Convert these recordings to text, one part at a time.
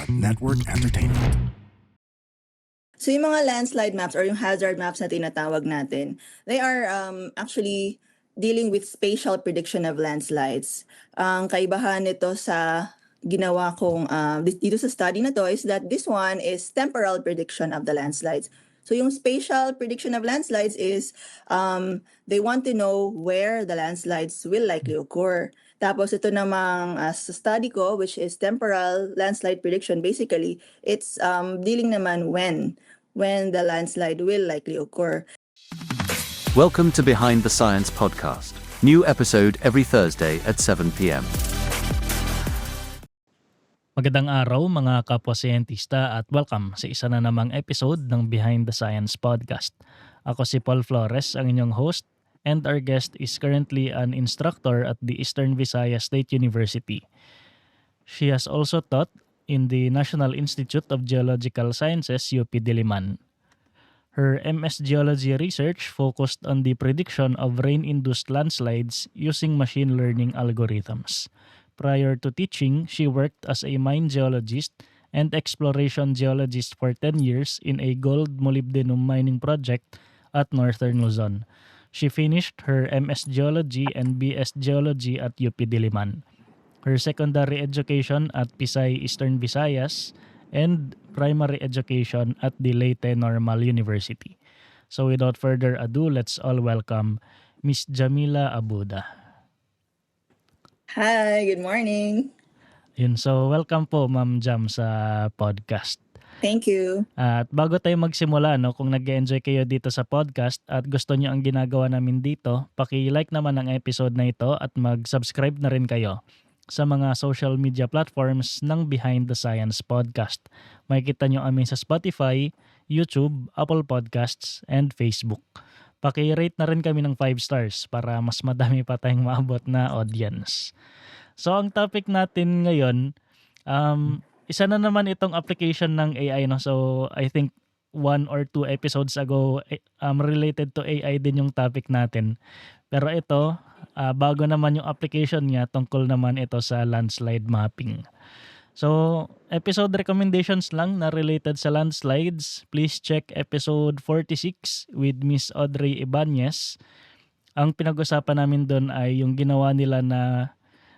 Network Entertainment. So yung mga landslide maps or yung hazard maps na tinatawag natin, they are actually dealing with spatial prediction of landslides. Ang kaibahan nito sa ginawa kong dito sa study na to is that this one is temporal prediction of the landslides. So yung spatial prediction of landslides is they want to know where the landslides will likely occur. Tapos ito namang sa study ko, which is temporal landslide prediction, basically, it's dealing naman when the landslide will likely occur. Welcome to Behind the Science podcast. New episode every Thursday at 7 p.m. Magandang araw mga kapwa-siyentista at welcome sa isa na namang episode ng Behind the Science podcast. Ako si Paul Flores, ang inyong host, and our guest is currently an instructor at the Eastern Visayas State University. She has also taught in the National Institute of Geological Sciences, UP Diliman. Her MS Geology research focused on the prediction of rain-induced landslides using machine learning algorithms. Prior to teaching, she worked as a mine geologist and exploration geologist for 10 years in a gold molybdenum mining project at Northern Luzon. She finished her MS Geology and BS Geology at UP Diliman. Her secondary education at Pisay Eastern Visayas and primary education at the Leyte Normal University. So without further ado, let's all welcome Miss Jamila Abuda. Hi, good morning. Yun, so welcome po Ma'am Jam sa podcast. Thank you. At bago tayo magsimula, kung nag-enjoy kayo dito sa podcast at gusto nyo ang ginagawa namin dito, paki-like naman ang episode na ito at mag-subscribe na rin kayo sa mga social media platforms ng Behind the Science podcast. Makikita nyo kami sa Spotify, YouTube, Apple Podcasts, and Facebook. Paki-rate na rin kami ng 5 stars para mas madami pa tayong maabot na audience. So ang topic natin ngayon, isa na naman itong application ng AI. So I think 1 or 2 episodes ago, related to AI din yung topic natin. Pero ito, bago naman yung application niya, tungkol naman ito sa landslide mapping. So episode recommendations lang na related sa landslides. Please check episode 46 with Miss Audrey Ibanez. Ang pinag-usapan namin doon ay yung ginawa nila na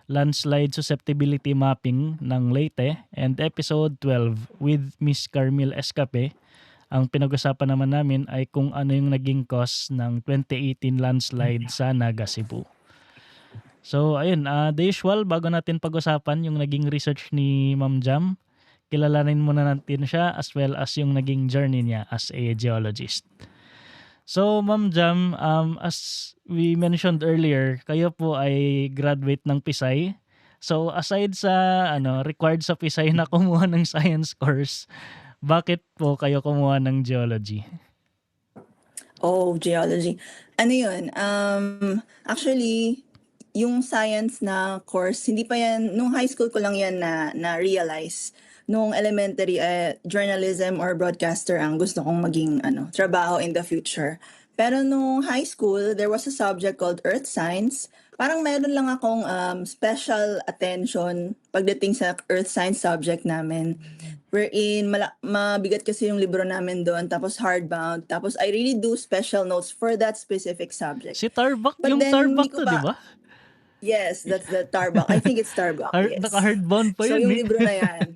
landslide susceptibility mapping ng Leyte, and episode 12 with Miss Carmel Escape. Ang pinag-usapan naman namin ay kung ano yung naging cause ng 2018 landslide sa Naga, Cebu. So ayun, the usual, bago natin pag-usapan yung naging research ni Ma'am Jam, kilalanin muna natin siya as well as yung naging journey niya as a geologist. So Ma'am Jam, as we mentioned earlier, kayo po ay graduate ng Pisay. So aside sa required sa Pisay na kumuha ng science course, bakit po kayo kumuha ng geology? Oh, geology. Ano yun? Actually, yung science na course, hindi pa yan, nung high school ko lang yan na-realize. Nung elementary, journalism or broadcaster ang gusto kong maging trabaho in the future. Pero nung high school, there was a subject called Earth Science. Parang meron lang akong special attention pagdating sa Earth Science subject namin. Wherein mabigat kasi yung libro namin doon, tapos hardbound. Tapos I really do special notes for that specific subject. Si Tarbuck, But yung then, Tarbuck hindi ko to, di ba? Yes, that's the Tarbuck. I think it's Tarbuck, yes. Naka-hardbound pa So yun yung eh. libro na yan.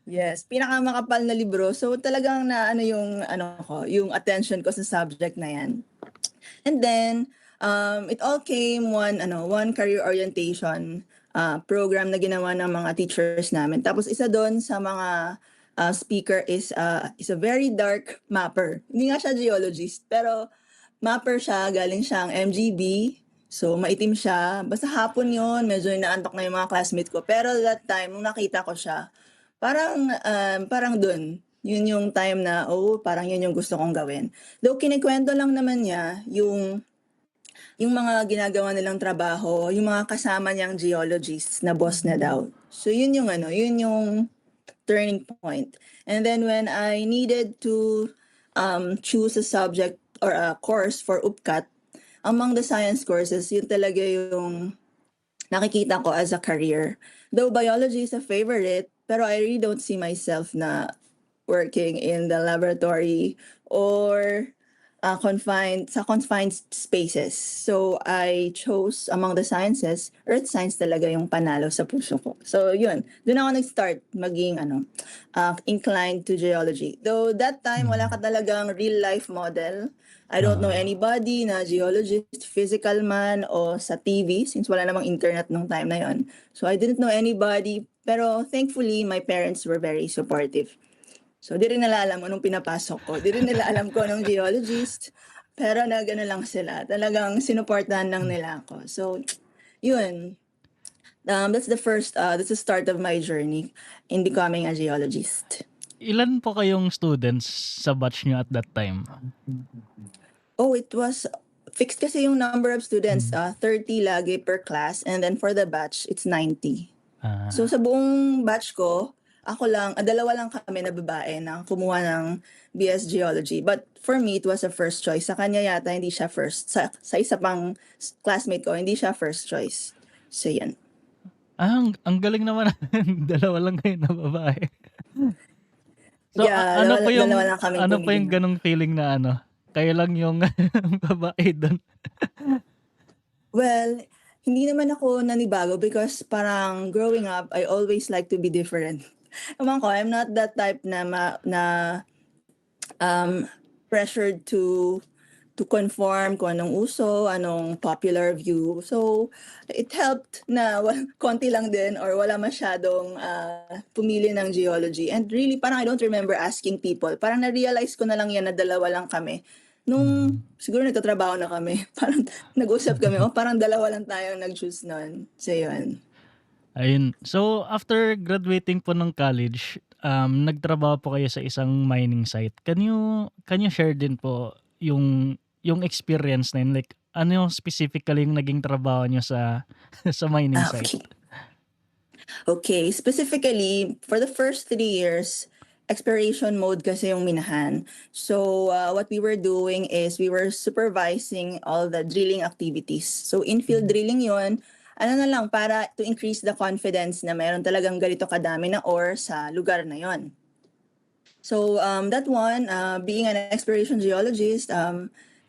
Yes, pinakamakapal na libro. So talagang yung yung attention ko sa subject na yan. And then it all came one career orientation program na ginawa ng mga teachers namin. Tapos isa doon sa mga speaker is a very dark mapper. Hindi nga siya geologist, pero mapper siya, galing siyang MGB. So maitim siya. Basta hapon yun, medyo inaantok na yung mga classmates ko. Pero that time, nung nakita ko siya, parang dun. Yun yung time na, parang yun yung gusto kong gawin. Though kinikwento lang naman niya yung mga ginagawa nilang trabaho, yung mga kasama niyang geologists na boss na daw. So yun yung turning point. And then when I needed to choose a subject or a course for UPCAT, among the science courses, yun talaga yung nakikita ko as a career. Though biology is a favorite, pero I really don't see myself na working in the laboratory or confined spaces. So I chose among the sciences, earth science talaga yung panalo sa puso ko. So yun, doon ako nag-start maging inclined to geology. Though that time wala ka talagang real life model. I don't know anybody na geologist, physical man o sa TV since wala namang internet nung time na yon. So I didn't know anybody, pero thankfully my parents were very supportive. So, di rin nila alam anong pinapasok ko. Di rin nila alam ko anong geologist. Pero nagano lang sila. Talagang sinuportahan lang nila ako. So, yun. That's the start of my journey in becoming a geologist. Ilan po kayong students sa batch nyo at that time? Oh, it was fixed kasi yung number of students. 30 lagi per class. And then for the batch, it's 90. Ah, So sa buong batch ko, dalawa lang kami na babae na kumuha ng BS Geology. But for me, it was a first choice. Sa kanya yata, hindi siya first. Sa isa pang classmate ko, hindi siya first choice. So yan. ang galing naman. Dalawa lang kayo na babae. So, Yeah, dalawa lang kami ano pa yung pumili. ganong feeling na kayo lang yung babae doon? Well, hindi naman ako nanibago because parang growing up, I always like to be different. Ewan ko, I'm not that type na pressured to conform kung anong uso, anong popular view. So, it helped na konti lang din or wala masyadong pumili ng geology. And really, parang I don't remember asking people. Parang na-realize ko na lang yan na dalawa lang kami. Nung siguro nagtatrabaho na kami, parang nag-usap kami, parang dalawa lang tayong nag-choose nun. So, yun. Ayun. So, after graduating po ng college, nagtrabaho po kayo sa isang mining site. Can you share din po yung experience na yun? Like, ano specifically yung naging trabaho nyo sa mining site? Okay, specifically, for the first 3 years, exploration mode kasi yung minahan. So, what we were doing is we were supervising all the drilling activities. So, infield drilling yon, ano na lang, para to increase the confidence na mayroon talagang ganito kadami na ore sa lugar na yon. So, that one, being an exploration geologist,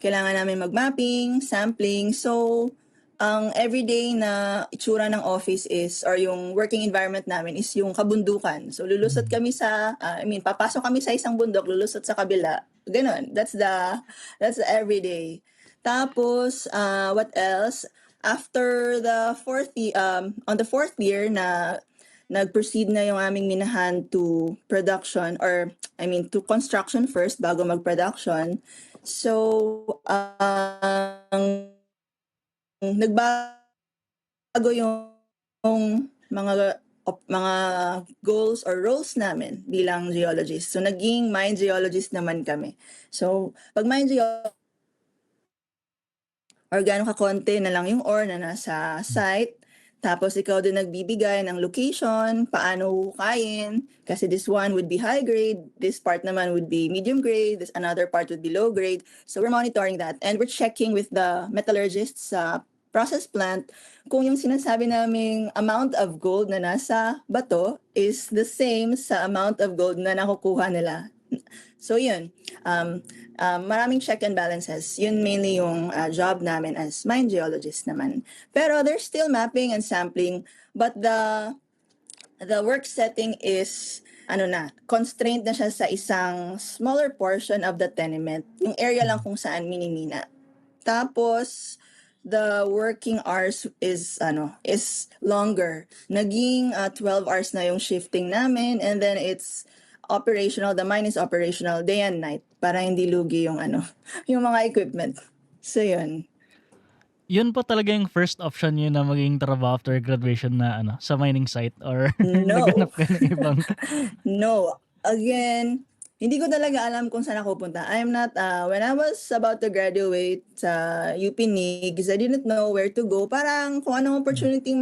kailangan namin mag-mapping, sampling. So, ang everyday na itsura ng office is, or yung working environment namin is yung kabundukan. So, lulusot kami papasok kami sa isang bundok, lulusot sa kabila. Ganon. That's the everyday. Tapos, what else? After the on the 4th year na nag-proceed na yung aming minahan to production to construction first bago mag-production. So, nagbago yung mga goals or roles namin bilang geologist. So, naging mine geologist naman kami. So, pag mine geologist, or gano'ng kakonti na lang yung ore na nasa site. Tapos ikaw din nagbibigay ng location, paano hukayin. Kasi this one would be high grade, this part naman would be medium grade, this another part would be low grade. So we're monitoring that. And we're checking with the metallurgists sa process plant kung yung sinasabi naming amount of gold na nasa bato is the same sa amount of gold na nakukuha nila. So yun, maraming check and balances. Yun mainly yung job namin as mine geologist naman. Pero there's still mapping and sampling, but the work setting is constrained na siya sa isang smaller portion of the tenement. Yung area lang kung saan minimina. Tapos the working hours is longer. Naging 12 hours na yung shifting namin, and then it's operational, the mine is operational day and night para hindi lugi yung yung mga equipment. So yun. Yun po talaga yung first option nyo na maging trabaho after graduation na sa mining site, or No. naghanap kayo ng ibang? No. Again, hindi ko talaga alam kung saan ako pupunta. I'm not, when I was about to graduate sa UP NIGS, I didn't know where to go. Parang kung anong opportunity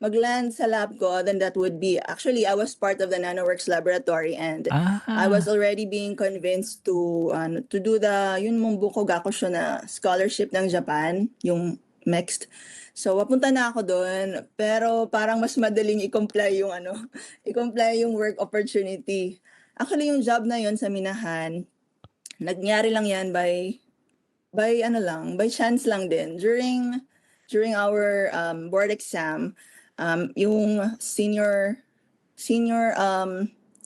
mag-land sa lab ko, then that would be, actually, I was part of the NanoWorks laboratory, and I was already being convinced to do the, yun mong Buko Gakusho na scholarship ng Japan, yung mixed. So, papunta na ako doon, pero parang mas madaling i-comply yung i-comply yung work opportunity. Actually, yung job na yon sa minahan, nangyari lang yan by chance lang din. During our board exam, yung senior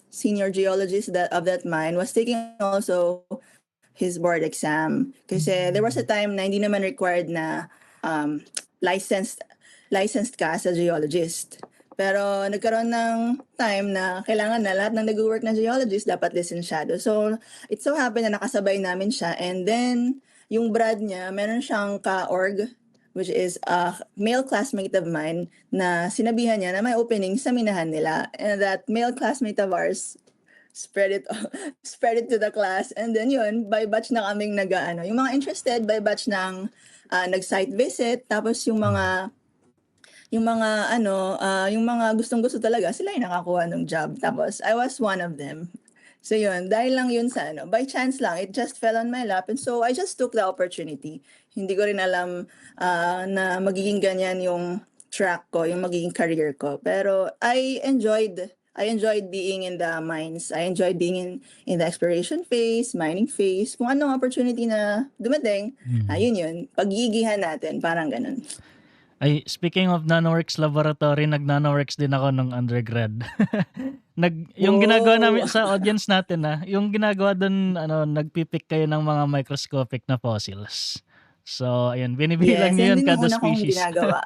senior geologist of that mine was taking also his board exam. Kasi there was a time na hindi naman required na um, licensed licensed ka as a geologist. Pero nagkaroon ng time na kailangan na lahat ng nag-work na geologist dapat lisensyado. So, it so happened na nakasabay namin siya. And then, yung Brad niya, meron siyang ka-org, which is a male classmate of mine, na sinabihan niya na may opening sa minahan nila. And that male classmate of ours spread it spread it to the class. And then yun, by batch na kaming yung mga interested, by batch ng nag-site visit. Tapos yung mga yung mga gustong-gusto talaga, sila yung nakakuha ng job. Tapos, I was one of them. So yun, dahil lang yun sa by chance lang, it just fell on my lap. And so, I just took the opportunity. Hindi ko rin alam na magiging ganyan yung track ko, yung magiging career ko. Pero, I enjoyed being in the mines. I enjoyed being in the exploration phase, mining phase. Kung anong opportunity na dumating, ayun yun. Pag-iigihan natin, parang ganun. Ay, speaking of NanoWorks Laboratory, nag-NanoWorks din ako nung undergrad. Yung ginagawa namin Wow! sa audience natin yung ginagawa doon, nagpipick kayo ng mga microscopic na fossils. So, ayun, binibilang Yes, niyo yan yun din yung kada una kong species. ginagawa.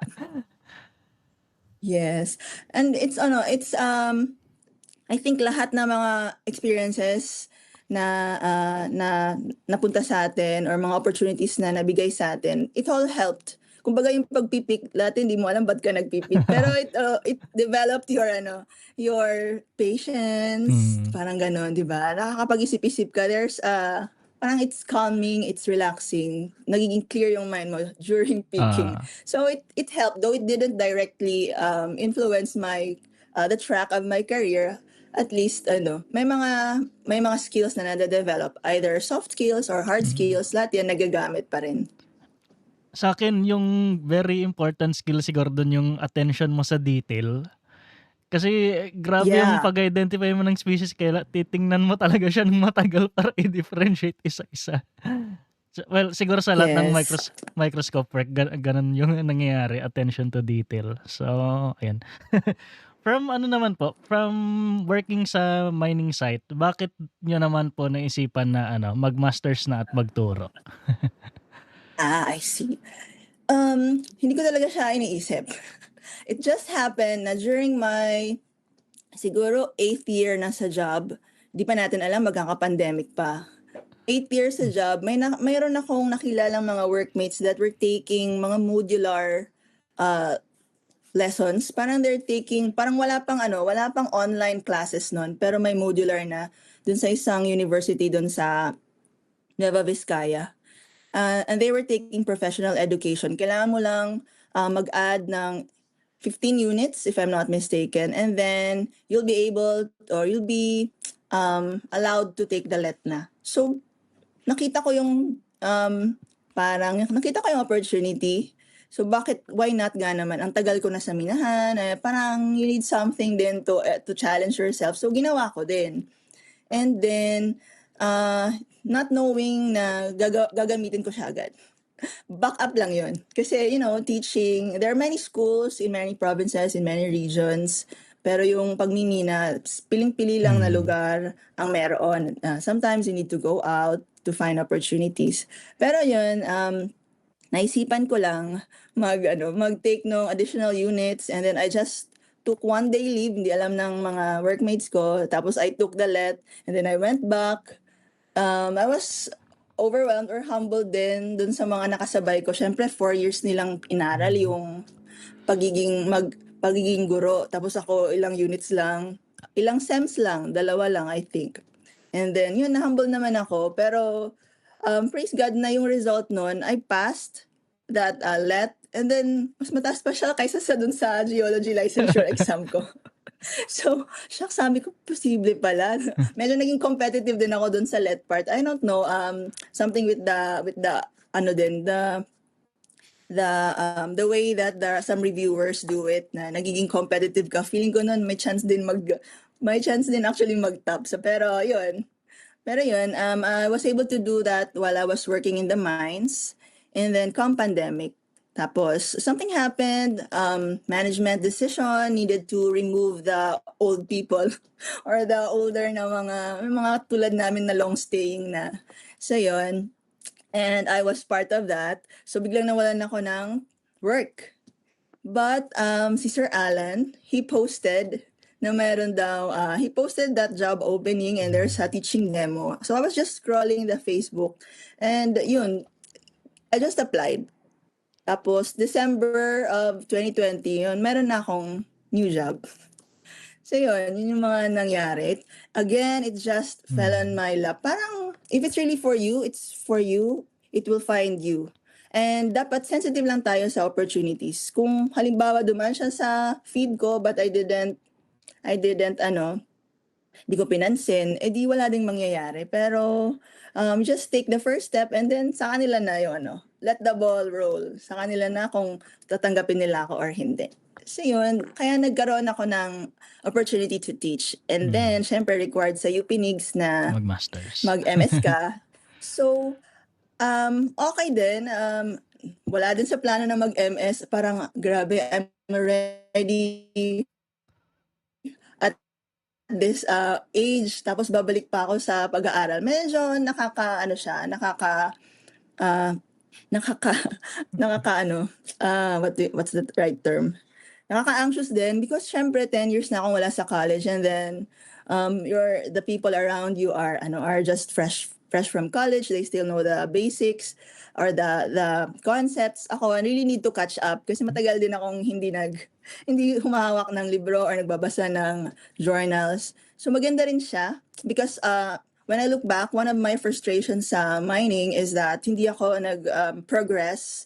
Yes. And it's I think lahat ng mga experiences na napunta sa atin or mga opportunities na nabigay sa atin, it all helped. Kumbaga yung pagpipik, dati hindi mo alam ba't ka nagpipik. Pero it developed your patience, Mm. parang gano'n, di ba? Nakakapag-isip-isip ka. Parang it's calming, it's relaxing. Nagiging clear yung mind mo during picking. Ah. So it helped, though it didn't directly influence the track of my career. At least may mga skills na nade-develop, either soft skills or hard skills, lahat yan nagagamit pa rin. Sa akin, yung very important skill siguro dun yung attention mo sa detail. Kasi grabe yung Yeah. pag-identify mo ng species, titingnan mo talaga siya ng matagal para i-differentiate isa-isa. Well, siguro sa lahat ng Yes. microscope work, ganun yung nangyayari, attention to detail. So, ayan. From working sa mining site, bakit nyo naman po naisipan na mag-masters na at magturo? I see. Hindi ko talaga siya iniisip. It just happened na during my siguro 8th year na sa job, di pa natin alam magkaka-pandemic pa. 8 years sa job, mayroon akong nakilalang mga workmates that were taking mga modular lessons. Parang parang wala pang online classes nun, pero may modular na dun sa isang university dun sa Nueva Vizcaya. And they were taking professional education. Kailangan mo lang mag-add ng 15 units, if I'm not mistaken. And then, you'll be allowed to take the LET na. So, nakita ko yung opportunity. So, why not nga naman? Ang tagal ko na sa minahan, parang you need something din to challenge yourself. So, ginawa ko din. And then, not knowing na gagamitin ko siya agad. Back up lang yun. Kasi, teaching, there are many schools in many provinces, in many regions, pero yung pagmimina, piling-pili lang na lugar ang meron. Sometimes you need to go out to find opportunities. Pero yun, naisipan ko lang mag-take ng additional units, and then I just took 1 day leave, hindi alam ng mga workmates ko. Tapos I took the LET, and then I went back. I was overwhelmed or humbled din dun sa mga nakasabay ko. Syempre, 4 years nilang inaral yung pagiging guro. Tapos ako, ilang units lang, ilang SEMs lang, 2 lang, I think. And then, yun, na-humble naman ako. Pero, praise God na yung result nun, I passed that LET. And then, mas mataas pa siya kaysa dun sa geology licensure exam ko. So, shucks, sabi ko, posible pala. Medyo naging competitive din ako dun sa LET part. I don't know, something with the the way that some reviewers do it, na nagiging competitive ka, feeling ko nun may chance din actually mag-top. So, pero yun, I was able to do that while I was working in the mines. And then come pandemic. Tapos, something happened, management decision, needed to remove the old people or the older na mga tulad namin na long staying na. So, yun. And I was part of that. So, biglang nawalan ako ng work. But si Sir Alan, he posted na meron daw, he posted that job opening and there's a teaching demo. So I was just scrolling the Facebook and yun, I just applied. Tapos December of 2020, yun, meron na akong new job. So yun yung mga nangyari. Again, it just fell on my lap. Parang, if it's really for you, it's for you, it will find you. And dapat sensitive lang tayo sa opportunities. Kung halimbawa dumaan siya sa feed ko but I didn't di ko pinansin, di wala ding mangyayari. Pero just take the first step and then sa kanila na yung let the ball roll. Sa kanila na kung tatanggapin nila ako or hindi. So yun, kaya nagkaroon ako ng opportunity to teach. And then, syempre required sa UP Nigs na Mag-masters. mag-MS ka. So, okay din. Wala din sa plano na mag-MS. Parang, grabe, I'm already at this age. Tapos babalik pa ako sa pag-aaral. Medyo what's the right term? Nakaka-anxious din because syempre 10 years na akong wala sa college and then the people around you are just fresh from college. They still know the basics or the concepts. Ako, I really need to catch up kasi matagal din akong hindi humahawak ng libro or nagbabasa ng journals. So maganda rin siya because when I look back, one of my frustrations sa mining is that hindi ako progress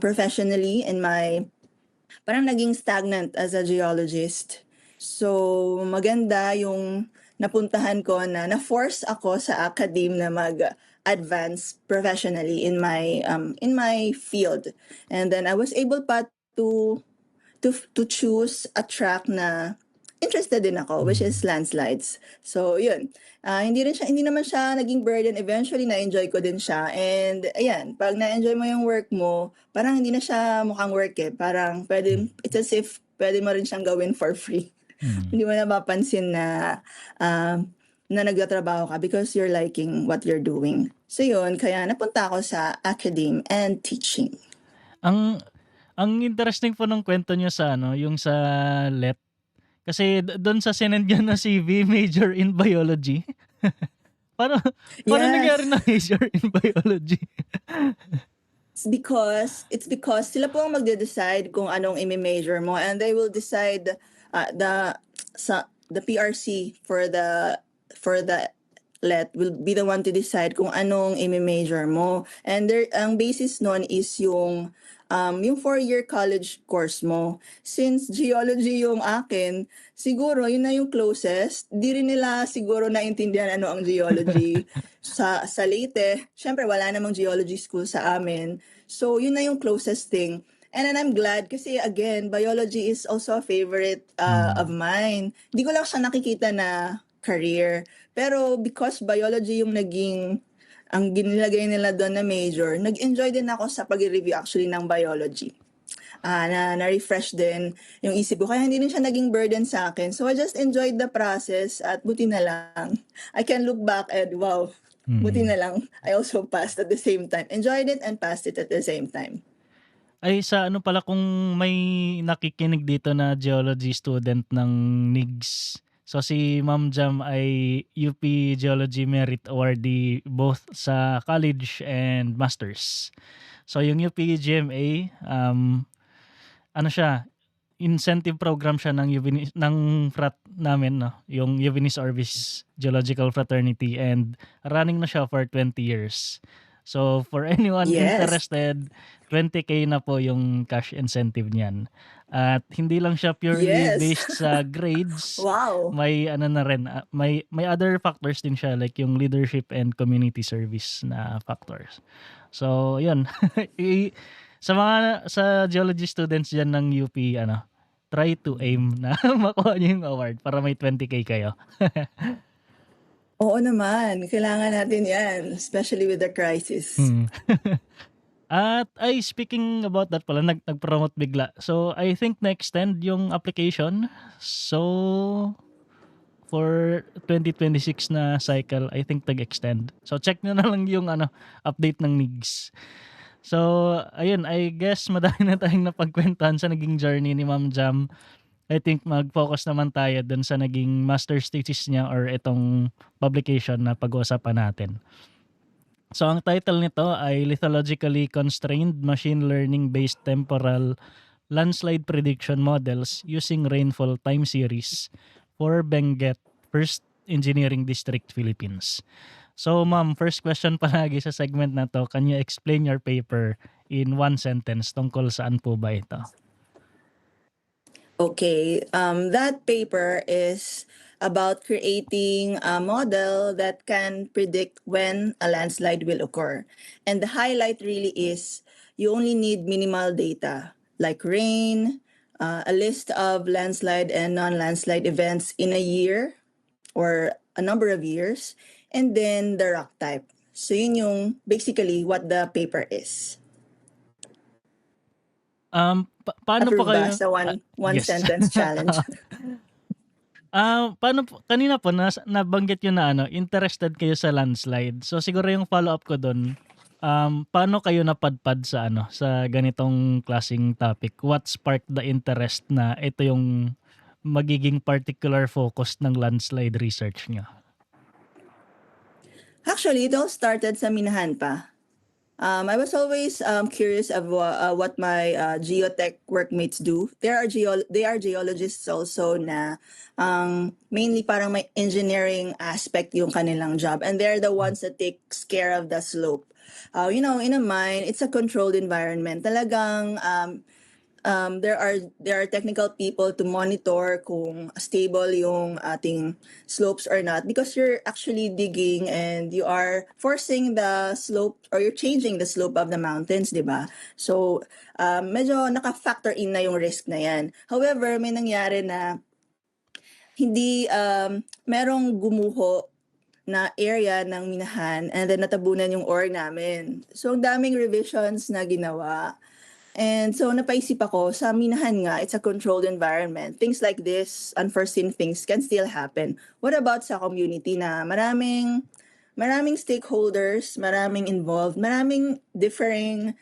professionally in my parang naging stagnant as a geologist. So maganda yung napuntahan ko na-force ako sa academe na mag-advance professionally in my field. And then I was able pa to choose a track na interested din ako, which is landslides. So yun, hindi naman siya naging burden. Eventually na-enjoy ko din siya. And ayan, pag na-enjoy mo yung work mo, parang hindi na siya mukhang work eh. Parang it's as if pwede mo rin siyang gawin for free. Hindi mo na mapansin na nagtatrabaho ka because you're liking what you're doing. So yun, kaya napunta ako sa academe and teaching. Ang interesting po ng kwento niyo sa yung sa LET. Kasi doon sa sinend niya na CV, major in biology. Paano nangyari na major in biology? It's because sila po ang magde-decide kung anong i-major mo and they will decide the PRC for the LET will be the one to decide kung anong i-major mo. And ang basis nun is yung 4-year college course mo. Since geology yung akin, siguro yun na yung closest. Di rin nila siguro naintindihan ano ang geology sa Leyte. Syempre wala namang geology school sa amin. So yun na yung closest thing. And then I'm glad kasi again, biology is also a favorite of mine. Hindi ko lang siya nakikita na career. Pero because biology yung ang ginilagay nila doon na major, nag-enjoy din ako sa pag-review actually ng biology. Na-refresh din yung isip ko. Kaya hindi rin siya naging burden sa akin. So I just enjoyed the process at buti na lang. I can look back and wow, buti na lang. I also passed at the same time. Enjoyed it and passed it at the same time. Ay sa pala kung may nakikinig dito na geology student ng NIGS. So si Ma'am Jam ay UP Geology Merit Awardee both sa college and masters. So yung UP GMA, siya, incentive program siya ng frat namin, no? Yung Uvinis Orbis Geological Fraternity and running na siya for 20 years. So for anyone interested, 20K na po yung cash incentive niyan. At hindi lang siya purely based sa grades. Wow. May na rin, may other factors din siya like yung leadership and community service na factors. So yun. Sa geology students diyan ng UP try to aim na makuha niyo yung award para may 20K kayo. Oo naman, kailangan natin 'yan, especially with the crisis. Mm. At speaking about that pala nag-promote bigla. So, I think na-extend yung application. So, for 2026 na cycle, I think nag-extend. So, check nyo na lang yung update ng NIGS. So, ayun, I guess madami na tayong napagkwentuhan sa naging journey ni Ma'am Jam. I think mag-focus naman tayo dun sa naging master's thesis niya or itong publication na pag-uusapan natin. So, ang title nito ay Lithologically Constrained Machine Learning-Based Temporal Landslide Prediction Models Using Rainfall Time Series for Benguet, 1st Engineering District, Philippines. So, ma'am, first question palagi sa segment na to, can you explain your paper in one sentence tungkol saan po ba ito? Okay, that paper is about creating a model that can predict when a landslide will occur. And the highlight really is you only need minimal data like rain, a list of landslide and non-landslide events in a year or a number of years, and then the rock type. So yun yung basically what the paper is. Paano po Approve ba kayo sa one yes. sentence challenge? Paano po kanina po nabanggit niyo na interested kayo sa landslide. So siguro yung follow-up ko dun, paano kayo napadpad sa sa ganitong klaseng topic? What sparked the interest na ito yung magiging particular focus ng landslide research niyo? Actually, it all started sa minahan pa. I was always curious of what my geotech workmates do. They are geologists also na mainly parang may engineering aspect yung kanilang job, and they're the ones that takes care of the slope. You know, in a mine, it's a controlled environment. Talagang there are technical people to monitor kung stable yung ating slopes or not, because you're actually digging and you are forcing the slope or you're changing the slope of the mountains, di ba? So medyo naka-factor in na yung risk na yan. However, may nangyari na hindi merong gumuho na area ng minahan and then natabunan yung ore namin. So ang daming revisions na ginawa. And so napaisip ako, sa minahan nga, it's a controlled environment. Things like this, unforeseen things can still happen. What about sa community na maraming stakeholders, maraming involved, maraming differing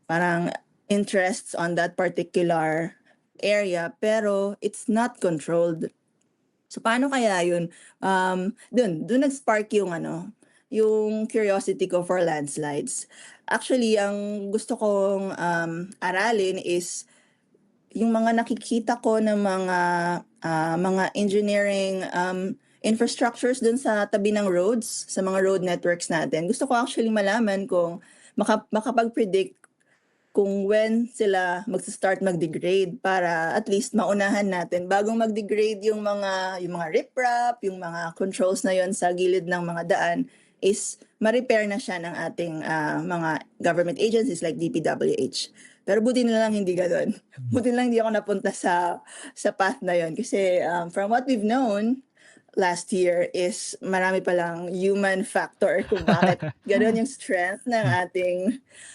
parang interests on that particular area, pero it's not controlled. So paano kaya yun? Dun nag-spark yung yung curiosity ko for landslides. Actually, ang gusto kong aralin is yung mga nakikita ko ng mga engineering infrastructures dun sa tabi ng roads, sa mga road networks natin. Gusto ko actually malaman kung makapag-predict kung when sila magsa-start mag-degrade para at least maunahan natin bagong mag-degrade yung mga riprap, yung mga controls na yon sa gilid ng mga daan is ma-repair na siya ng ating mga government agencies like DPWH. Pero buti na lang hindi ganoon. Buti na lang hindi ako napunta sa path na yon kasi from what we've known last year is marami palang human factor kung bakit ganoon yung strength ng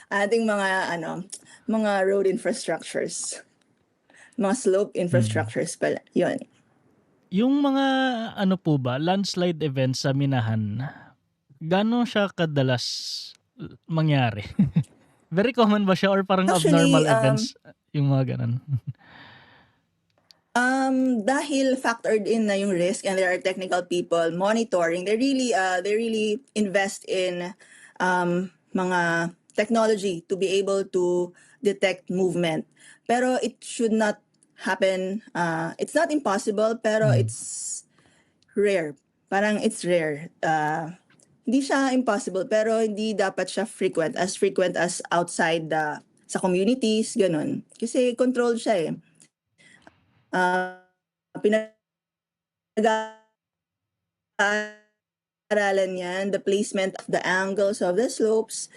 ating mga road infrastructures, mga slope infrastructures pala yun. Yung mga po ba landslide events sa minahan, gaano siya kadalas mangyari? Very common ba siya or parang Actually, abnormal events yung mga ganun? Dahil factored in na yung risk and there are technical people monitoring, they really invest in mga technology to be able to detect movement. Pero it should not happen. It's not impossible, pero it's rare. Parang it's rare. Hindi siya impossible, pero hindi dapat siya frequent as outside sa communities, ganun. Kasi controlled siya eh. Pinag-aaralan yan, the placement of the angles of the slopes.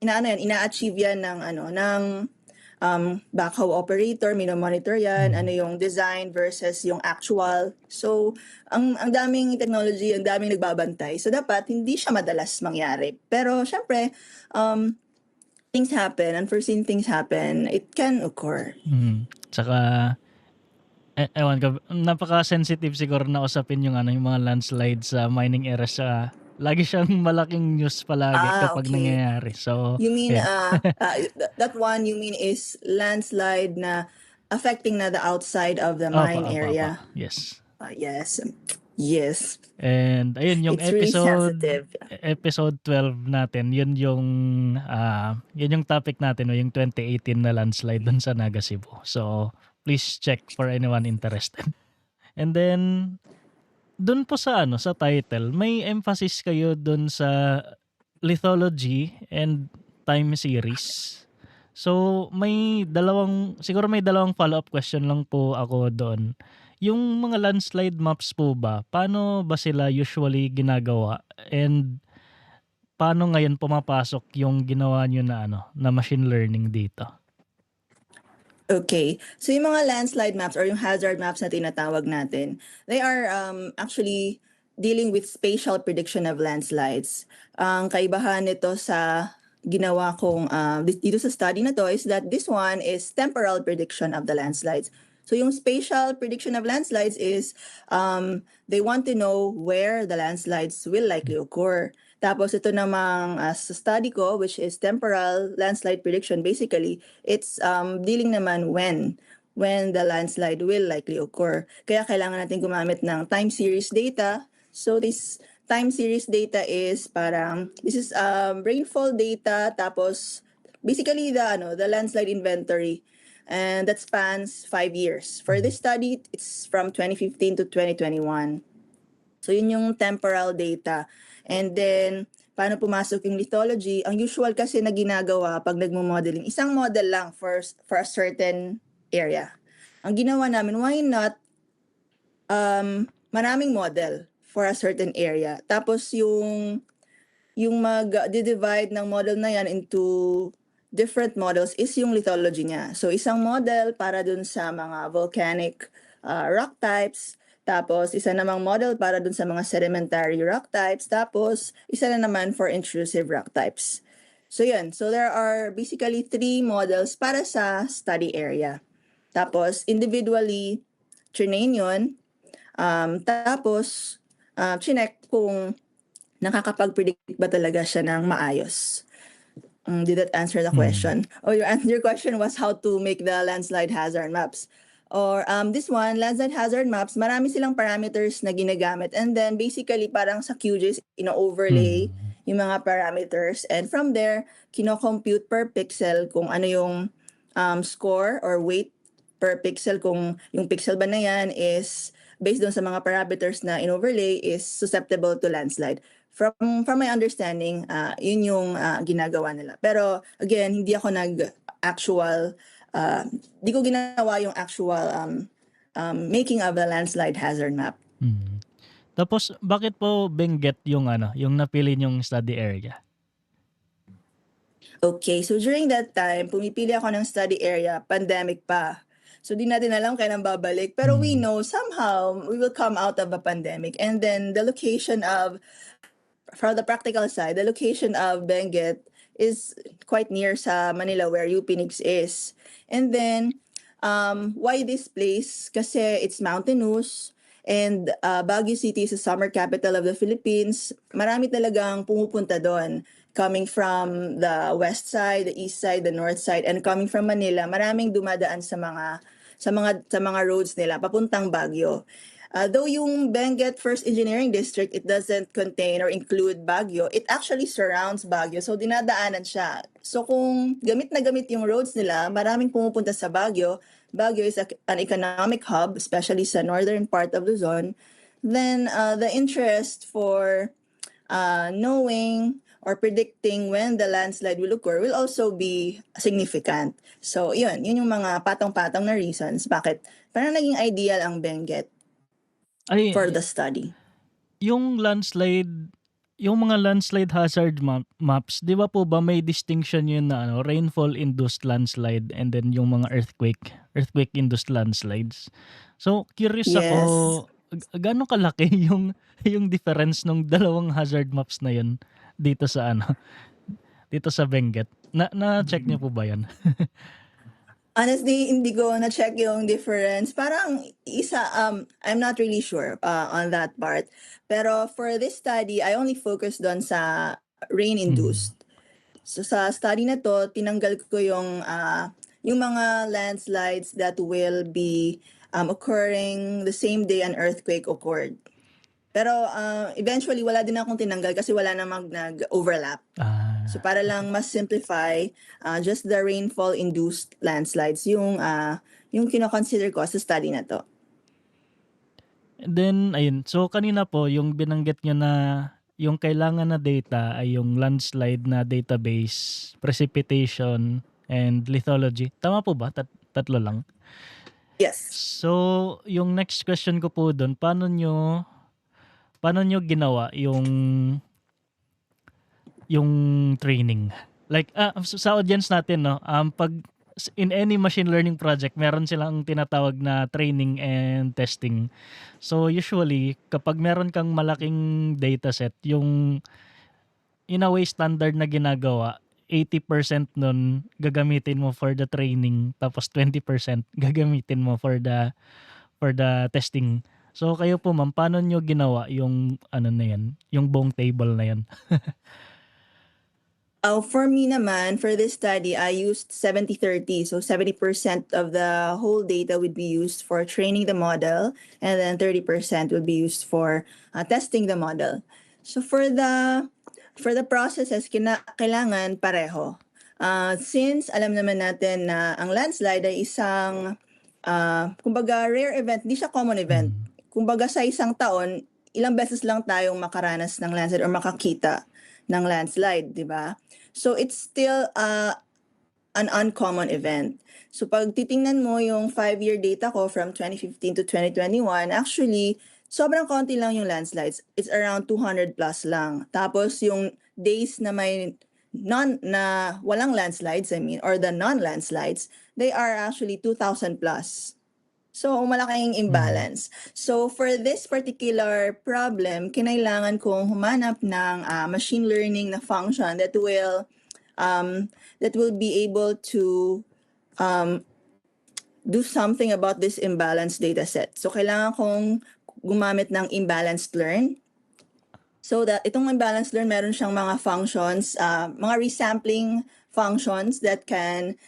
ina-achieve yan ng backhoe operator, mino-monitor yan, ano yung design versus yung actual. So, ang daming technology, ang daming nagbabantay. So, dapat hindi siya madalas mangyari. Pero, syempre, things happen, unforeseen things happen, it can occur. Tsaka, ewan ko, napaka-sensitive siguro na usapin yung yung mga landslide sa mining areas. Lagi siyang malaking news palagi kapag Okay. nangyayari. So, You mean, yeah. that one you mean is landslide na affecting na the outside of the Opo, mine opo, opo. area? Yes. Yes. Yes. And ayun yung It's really sensitive. episode 12 natin, yun yung topic natin, yung 2018 na landslide dun sa Naga Cebu. So please check for anyone interested. And then dun po sa sa title, may emphasis kayo dun sa lithology and time series. So siguro may dalawang follow-up question lang po ako doon. Yung mga landslide maps po ba, paano ba sila usually ginagawa? And paano ngayon pumapasok yung ginawa nyo na na machine learning dito? Okay. So yung mga landslide maps or yung hazard maps na tinatawag natin, they are actually dealing with spatial prediction of landslides. Ang kaibahan nito sa ginawa kong dito sa study na to is that this one is temporal prediction of the landslides. So yung spatial prediction of landslides is they want to know where the landslides will likely occur. Tapos ito namang sa study ko, which is temporal landslide prediction, basically, it's dealing naman when the landslide will likely occur. Kaya kailangan natin gumamit ng time series data. So this time series data is this is rainfall data, tapos basically the landslide inventory. And that spans 5 years. For this study, it's from 2015 to 2021. So yun yung temporal data. And then, paano pumasok yung lithology? Ang usual kasi na ginagawa pag nagmo-modeling, isang model lang for a certain area. Ang ginawa namin, why not maraming model for a certain area? Tapos yung mag-divide ng model na yan into different models is yung lithology niya. So isang model para dun sa mga volcanic rock types, tapos isa namang model para dun sa mga sedimentary rock types, tapos isa na naman for intrusive rock types. So yun, so there are basically 3 models para sa study area. Tapos individually trinain yun, tapos chinek kung nakakapag-predict ba talaga siya ng maayos. Did that answer the question? Or your question was how to make the landslide hazard maps. Or this one, landslide hazard maps, marami silang parameters na ginagamit. And then basically parang sa QGIS, ino-overlay yung mga parameters. And from there, kino-compute per pixel kung ano yung score or weight per pixel. Kung yung pixel ba na yan is based on sa mga parameters na in-overlay is susceptible to landslide. From my understanding, yun yung ginagawa nila. Pero again, hindi ako di ko ginawa yung actual making of the landslide hazard map. Tapos bakit po Benguet yung yung napili yung study area? Okay, so during that time, pumipili ako ng study area, pandemic pa. So di natin alam kailan babalik. Pero we know somehow we will come out of a pandemic. And then the location from the practical side, the location of Benguet is quite near sa Manila where UPNIX is. And then, why this place? Kasi it's mountainous and Baguio City is the summer capital of the Philippines. Marami talagang pumupunta doon. Coming from the west side, the east side, the north side, and coming from Manila, maraming dumadaan sa mga roads nila papuntang Baguio. Though yung Benguet First Engineering District, it doesn't contain or include Baguio, it actually surrounds Baguio. So dinadaanan siya. So kung gamit na gamit yung roads nila, maraming pumupunta sa Baguio. Baguio is an economic hub, especially sa northern part of Luzon. Then the interest for knowing or predicting when the landslide will occur will also be significant. So yun yung mga patong-patong na reasons bakit parang naging ideal ang Benguet for the study. Yung landslide yung mga landslide hazard maps, 'di ba po ba may distinction yun na ano, rainfall-induced landslide and then yung mga earthquake-induced landslides. So, curious ako, Yes. gaano kalaki yung difference ng dalawang hazard maps na yun dito sa ano, dito sa Benguet? Na-check niyo po ba yun? Honestly, hindi ko na-check yung difference. Parang I'm not really sure on that part. Pero for this study, I only focused doon sa rain-induced. So sa study na to, tinanggal ko yung mga landslides that will be occurring the same day an earthquake occurred. Pero eventually, wala din akong tinanggal kasi wala namang nag-overlap. So para lang mas simplify, just the rainfall-induced landslides yung kino-consider ko sa study na to. Then ayun, so kanina po yung binanggit niyo na yung kailangan na data ay yung landslide na database, precipitation, and lithology. Tama po ba? Tatlo lang? Yes. So, yung next question ko po dun, paano nyo ginawa yung training? Like, sa audience natin, no, pag in any machine learning project, meron silang tinatawag na training and testing. So, usually, kapag meron kang malaking dataset, yung in a way standard na ginagawa, 80% nun gagamitin mo for the training, tapos 20% gagamitin mo for the testing. So kayo po ma'am, paano nyo ginawa yung ano na yan, yung buong table na yan? For me naman, for this study, I used 70-30. So 70% of the whole data would be used for training the model, and then 30% would be used for testing the model. So for the processes, kailangan pareho. Since alam naman natin na ang landslide ay isang, kumbaga rare event, di siya common event. Kumbaga sa isang taon, ilang beses lang tayong makaranas ng landslide or makakita ng landslide, di ba? So it's still an uncommon event. So pag titingnan mo yung 5-year data ko from 2015 to 2021, actually, sobrang konti lang yung landslides. It's around 200 plus lang. Tapos yung days na walang landslides, or the non-landslides, they are actually 2,000 plus. So, malaking imbalance. So, for this particular problem, kinailangan kong humanap ng machine learning na function that will be able to do something about this imbalanced data set. So, kailangan kong gumamit ng imbalanced learn. So, itong imbalanced learn, meron siyang mga functions, mga resampling functions that can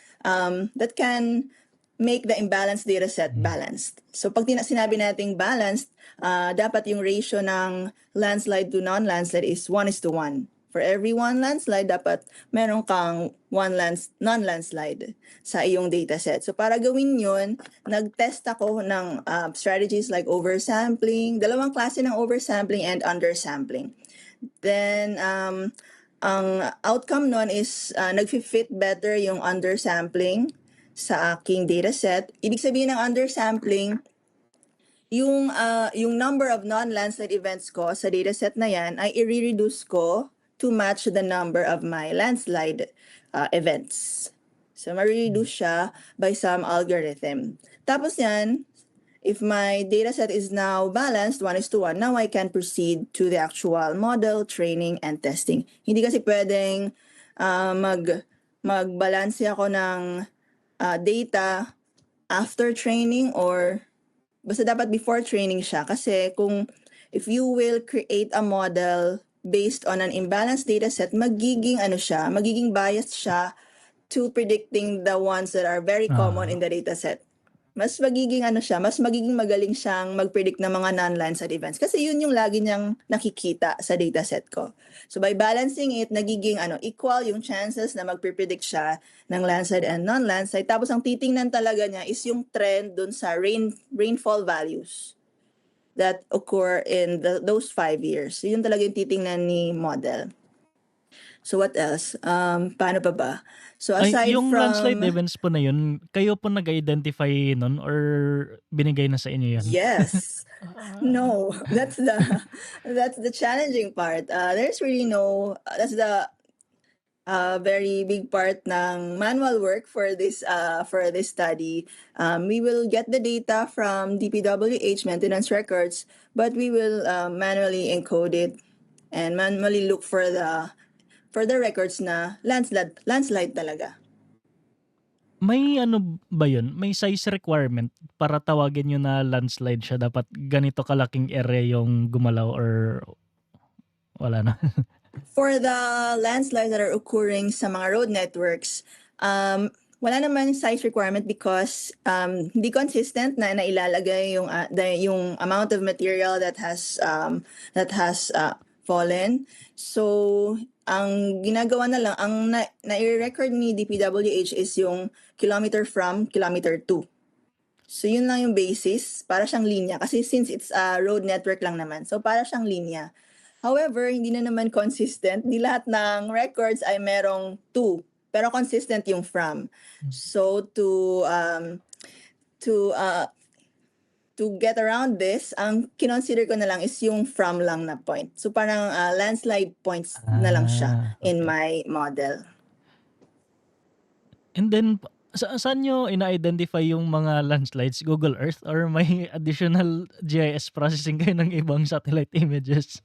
make the imbalanced data set balanced. So pag sinabi nating balanced, dapat yung ratio ng landslide to non-landslide is 1:1. For every one landslide, dapat meron kang one non-landslide sa iyong data set. So para gawin yun, nag-test ako ng strategies like oversampling, dalawang klase ng oversampling and undersampling. Then, ang outcome nun is nag-fit better yung undersampling sa aking dataset. Ibig sabihin ng undersampling, yung number of non-landslide events ko sa dataset na yan ay i-reduce ko to match the number of my landslide events. So, ma-reduce siya by some algorithm. Tapos yan, if my dataset is now balanced, 1:1, now I can proceed to the actual model, training, and testing. Hindi kasi pwedeng mag-balance ako ng data after training or basta dapat before training siya. Kasi if you will create a model based on an imbalanced dataset, magiging biased siya to predicting the ones that are very common in the dataset. Mas magiging magaling siyang mag-predict ng mga non-landslide events kasi yun yung lagi niyang nakikita sa dataset ko. So by balancing it, nagiging equal yung chances na mag-predict siya ng landslide and non-landslide. Tapos ang titingnan talaga niya is yung trend dun sa rainfall values that occur in those 5 years. So yun talaga yung titingnan ni model. So what else? Paano pa ba? So Ay, aside yung landslide from events po na yun, kayo po nag-identify nun or binigay na sa inyo yun? yes, no, that's the challenging part. There's really no that's the very big part ng manual work for this study. We will get the data from DPWH maintenance records, but we will manually encode it and manually look for the records na landslide talaga. May ano ba yun? May size requirement para tawagin nyo na landslide siya? Dapat ganito kalaking area yung gumalaw or wala na? For the landslides that are occurring sa mga road networks, wala naman size requirement because hindi consistent na nailalagay yung amount of material that has fallen. So, ang ginagawa na lang, ang nai-record ni DPWH is yung kilometer from kilometer to. So, yun lang yung basis. Para siyang linya. Kasi since it's a road network lang naman. So, para siyang linya. However, hindi na naman consistent. Di lahat ng records ay merong to. Pero consistent yung from. So, to get around this, ang kinonsider ko na lang is yung from lang na point. So, parang landslide points na lang siya in Okay. my model. And then, saan nyo ina-identify yung mga landslides? Google Earth or may additional GIS processing kayo ng ibang satellite images?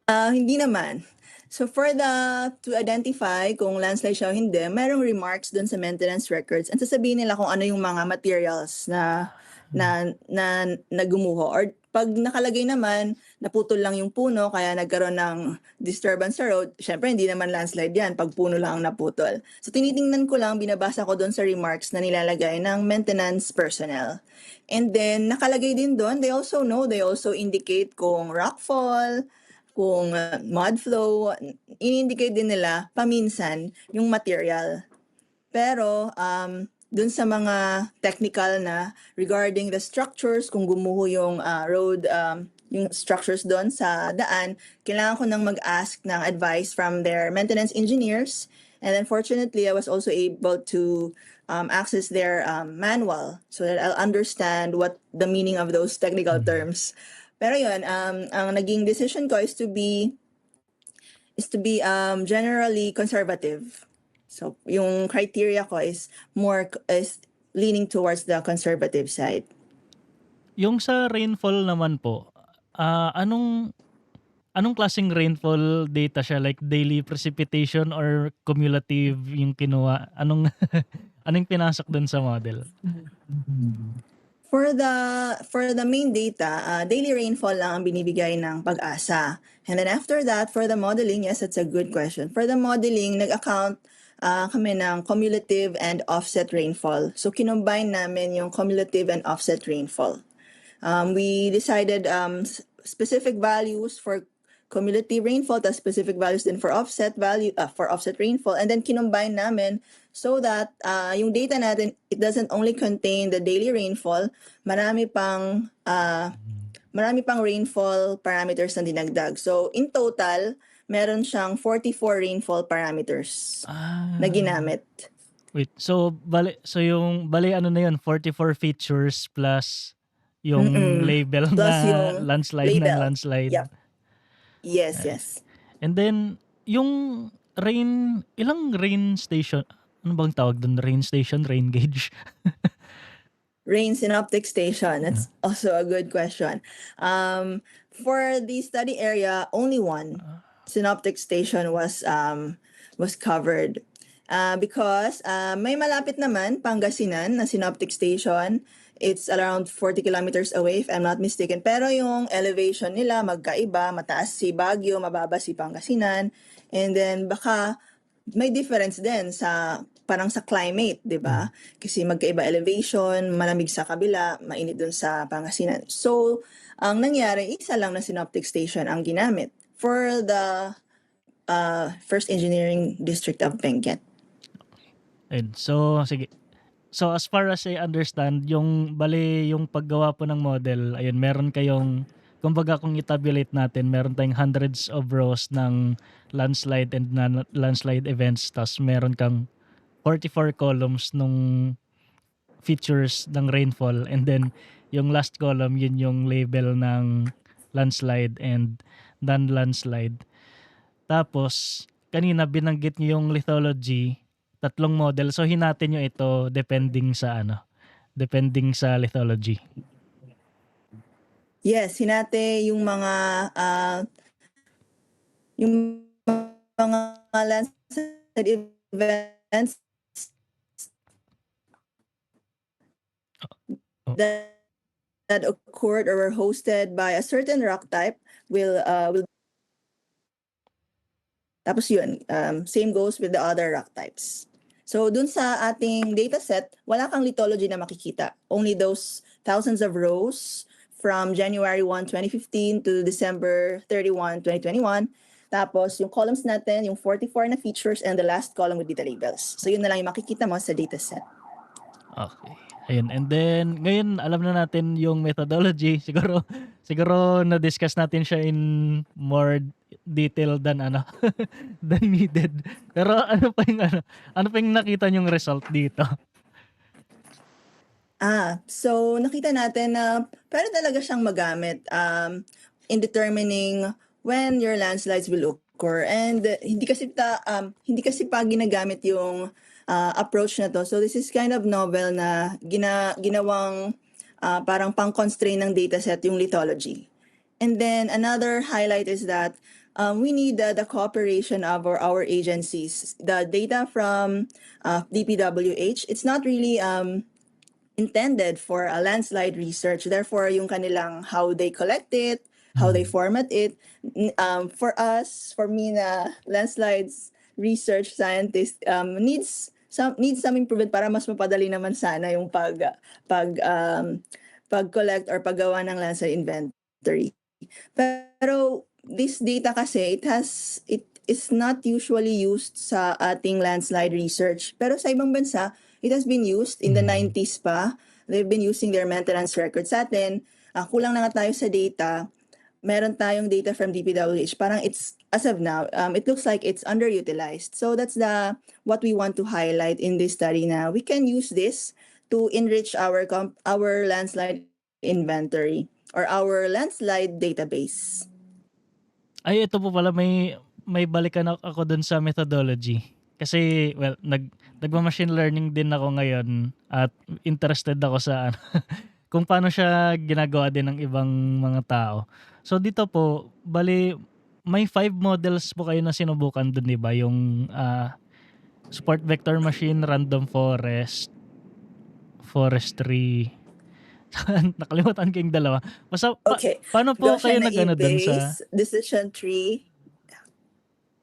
Hindi naman. So to identify kung landslide siya o hindi, merong remarks dun sa maintenance records and sasabihin nila kung ano yung mga materials na gumuho. Or pag nakalagay naman, naputol lang yung puno kaya nagkaroon ng disturbance sa road, syempre hindi naman landslide yan pag puno lang ang naputol. So tinitingnan ko lang, binabasa ko doon sa remarks na nilalagay ng maintenance personnel. And then nakalagay din doon, they also indicate kung rockfall, kung mud flow, in-indicate din nila paminsan yung material. Pero dun sa mga technical na regarding the structures, kung gumuho yung road, yung structures doon sa daan, kailangan ko nang mag-ask ng advice from their maintenance engineers. And then fortunately, I was also able to access their manual so that I'll understand what the meaning of those technical terms. Pero yun, ang naging decision ko is to be generally conservative. So yung criteria ko is leaning towards the conservative side. Yung sa rainfall naman po, anong klaseng rainfall data siya? Like daily precipitation or cumulative yung kinuha? Anong pinasok dun sa model? For the main data, daily rainfall lang ang binibigay ng Pag-asa. And then after that, for the modeling, yes, that's a good question. For the modeling, nag-account kami ng cumulative and offset rainfall. So kinombine namin yung cumulative and offset rainfall. We decided specific values for cumulative rainfall, tas specific values din for offset rainfall, and then kinombine namin so that yung data natin, it doesn't only contain the daily rainfall, marami pang rainfall parameters na dinagdag. So in total, meron siyang 44 rainfall parameters na ginamit. Wait, so yung ano na yun, 44 features plus yung label Plus na yung landslide ng label. landslide. Yep. Yes. And then, yung ilang rain station, ano bang tawag doon? Rain station, rain gauge? Rain synoptic station. That's also a good question. For the study area, only one synoptic station was covered. Because may malapit naman, Pangasinan, na synoptic station. It's around 40 kilometers away, if I'm not mistaken. Pero yung elevation nila, magkaiba. Mataas si Baguio, mababa si Pangasinan. And then baka may difference din parang sa climate, di ba? Kasi magkaiba elevation, malamig sa kabila, mainit dun sa Pangasinan. So, ang nangyari, isa lang na synoptic station ang ginamit for the First Engineering District of Benguet. And so, sige. So, as far as I understand, yung paggawa po ng model, ayun, meron kayong kumbaga kung i-tabulate natin, meron tayong hundreds of rows ng landslide and non-landslide events, tas meron kang 44 columns nung features ng rainfall, and then yung last column, yun yung label ng landslide and non-landslide. Tapos, kanina binanggit niyo yung lithology, tatlong model. So, hinatin nyo ito depending sa lithology. Yes, hinati yung mga landslide events Oh. that occurred or were hosted by a certain rock type will tapos yun, same goes with the other rock types. So dun sa ating dataset, wala kang lithology na makikita. Only those thousands of rows from January 1, 2015 to December 31, 2021. Tapos yung columns natin, yung 44 na features, and the last column would be the labels. So yun na lang yung makikita mo sa dataset. Okay. Ayun. And then, ngayon alam na natin yung methodology. Siguro na-discuss natin siya in more detail than than needed. Pero ano pa yung nakita niyong result dito? So nakita natin na pwede talaga siyang magamit in determining when your landslides will occur. And hindi kasi pa ginagamit yung approach na to. So this is kind of novel na ginawang parang pang-constrain ng dataset yung lithology. And then another highlight is that we need the cooperation of our agencies. The data from DPWH, it's not really intended for a landslide research. Therefore, yung kanilang how they collect it, how they format it, for me na landslides research scientist, needs some improvement para mas mapadali naman sana yung pag-collect or paggawa ng landslide inventory. Pero this data kasi it is not usually used sa ating landslide research. Pero sa ibang bansa, it has been used in the 90s pa. They've been using their maintenance records sa atin. Kulang na nga tayo sa data. Meron tayong data from DPWH. Parang it's, as of now, it looks like it's underutilized. So that's what we want to highlight in this study na we can use this to enrich our landslide inventory or our landslide database. Ay, ito po pala, may balikan ako dun sa methodology. Kasi, well, nagma-machine learning din ako ngayon at interested ako sa kung paano siya ginagawa din ng ibang mga tao. So dito po, bali, may 5 models po kayo na sinubukan dun, di ba? Yung support vector machine, random forest, forestry. Nakalimutan ko yung dalawa. Basta, Okay. paano po kayo Gaussian nag-ano dun sa... naive-based decision tree.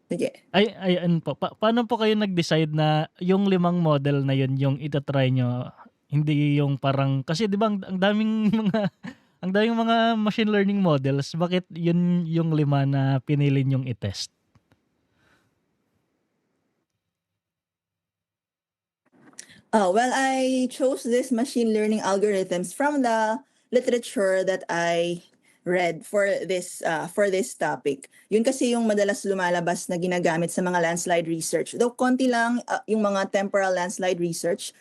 Okay. Ay, ano po. Paano po kayo nag-decide na yung 5 model na yun yung itatry nyo? Hindi yung parang... Kasi di ba ang daming mga machine learning models. Bakit yun yung 5 na pinili nyong i-test? Well, I chose this machine learning algorithms from the literature that I read for this topic. Yun kasi yung madalas lumalabas na ginagamit sa mga landslide research. Though konti lang yung mga temporal landslide research,